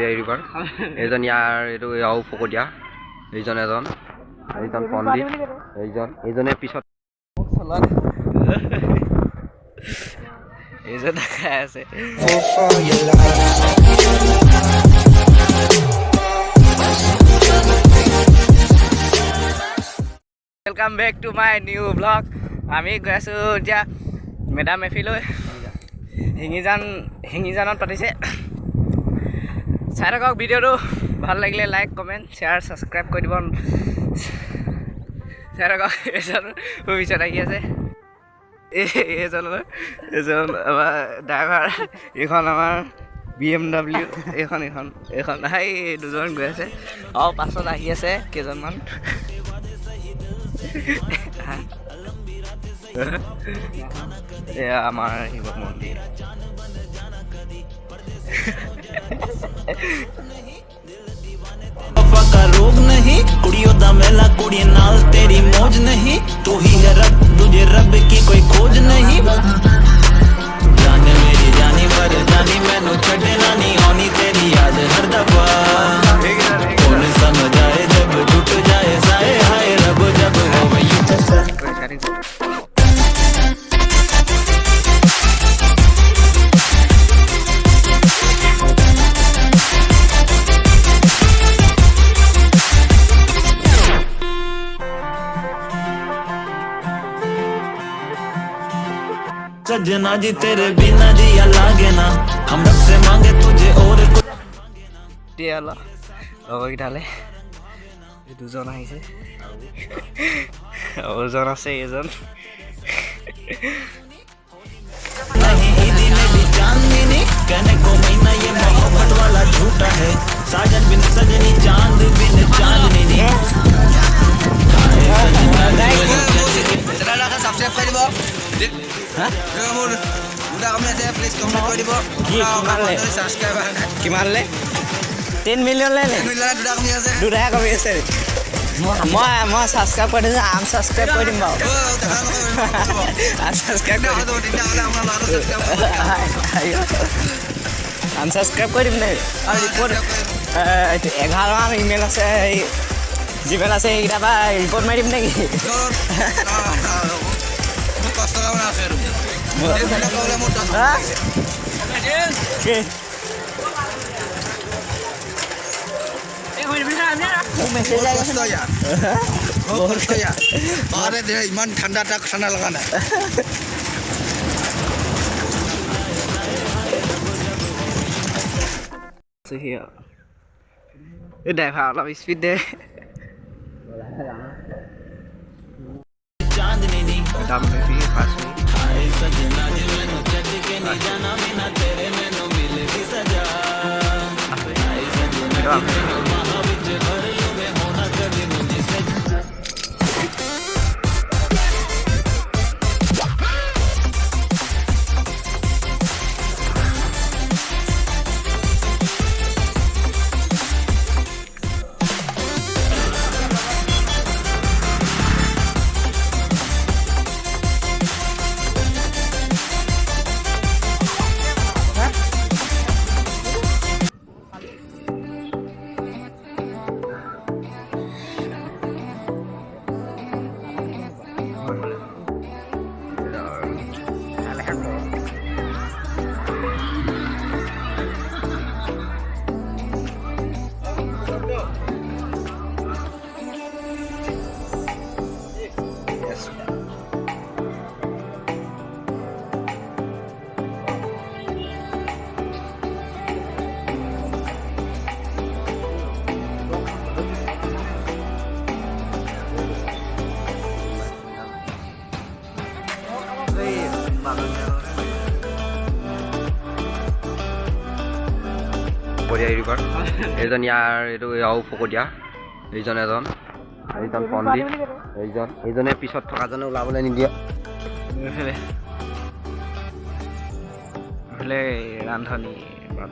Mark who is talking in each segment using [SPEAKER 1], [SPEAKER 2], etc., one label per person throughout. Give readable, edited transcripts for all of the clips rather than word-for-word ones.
[SPEAKER 1] river এইজন ইয়াৰ এইটো ইয়াও ফকতীয়া এইজন এইজন পণ্ডিত এইজনে পিছত এইজন দেখাই আছে welcome back to my new blog আমি গৈ আছোঁ এতিয়া মেডাম এফিলৈ শিঙিজানত পাতিছে চাই থাকক ভিডিঅ'টো ভাল লাগিলে লাইক কমেণ্ট শ্বেয়াৰ ছাবস্ক্ৰাইব কৰি দিব চাই থাকক এজন ভৱিষ্যত আহি আছে এইজন আমাৰ ড্ৰাইভাৰ এইখন আমাৰ BMW এইখন এই দুজন গৈ আছে আৰু পাছত আহি আছে কেইজনমান এয়া আমাৰ শিৱ মন্দিৰ
[SPEAKER 2] का रोग नहीं कुड़ियों दा मेला कुड़ी नाल तेरी मौज नहीं तू ही है रब तुझे रब की कोई खोज नहीं जाने मेरी जानी पर जानी मैनू छड़ना नहीं आनी तेरी याद हर दफा कौन समझ आए जब टूट जाए साए हाय रब जब हो गई सजना जी तेरे बिना जिया लागे ना हम रब से मांगे तुझे और
[SPEAKER 1] টিয়ালা লগৰকেইটালে এই দুজন আহিছে আৰু এজন আছে এজন
[SPEAKER 2] नहीं ईदी में भी चांदनी कहने को महीना ये मोहब्बत वाला झूठा है साजन बिन सजनी चांद बिन चांदनी
[SPEAKER 3] সাবস্ক্রাইব কৰি দিব মোৰ দুটা কমি আছে প্লিজ কমেণ্ট কৰি দিব
[SPEAKER 1] কিমান লে 10 মিলিয়ন লে
[SPEAKER 3] দুটা কমি আছে
[SPEAKER 1] দুটাহে কমি আছে মই ছাবস্ক্ৰাইব কৰি দিছোঁ আম ছাবস্ক্ৰাইব কৰি দিম বাৰু আনছাবস্ক্ৰাইব কৰি দিম দেই আৰু ৰিপৰ্ট 11মান ইমেইল আছে জিমেইল আছে সেইকেইটা পৰা ৰিপৰ্ট মাৰি দিম নেকি
[SPEAKER 3] কষ্ট কৰা আছে ইমান ঠাণ্ডা তাক ঠাণ্ডা লগা নাই
[SPEAKER 1] এই ড্ৰাইভাৰ অলপ স্পীড দে
[SPEAKER 2] चांदनी
[SPEAKER 1] দাম বেছি 5 মিনিট
[SPEAKER 2] हाय सजना जी मैनू छड़ के नहीं जाना बिना तेरे मैनू मिल की सजा हाय सजना जी तेरे बाहों विच भर लूं मैं होना कभी मुझसे
[SPEAKER 1] ৰিভাৰ এইজন ইয়াৰ এইটো ইয়াও ফকতীয়া এইজন পণ্ডিত এইজনে পিছত থকাজনে ওলাবলৈ নিদিয়ে এইফালে ৰান্ধনি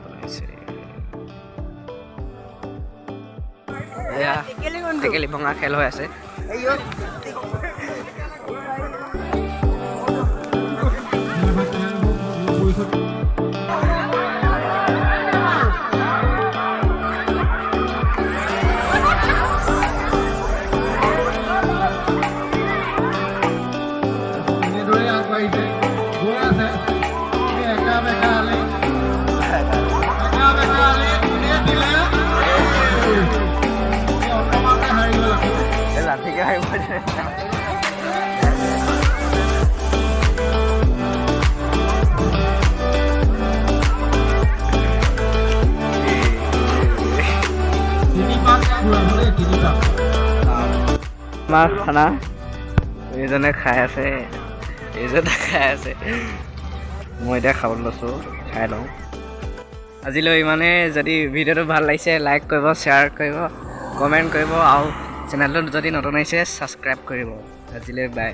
[SPEAKER 1] বনাইছে এয়া টেকেলি ভঙা খেল হৈ আছে আমাৰ খানা এইজনে খাই আছে এইজনে খাই আছে মই এতিয়া খাবলৈ লৈছোঁ খাই লওঁ আজিলৈ ইমানে যদি ভিডিঅ'টো ভাল লাগিছে লাইক কৰিব শ্বেয়াৰ কৰিব কমেণ্ট কৰিব আৰু চেনেলটো যদি নতুন আহিছে ছাবস্ক্ৰাইব কৰিব আজিলৈ বাই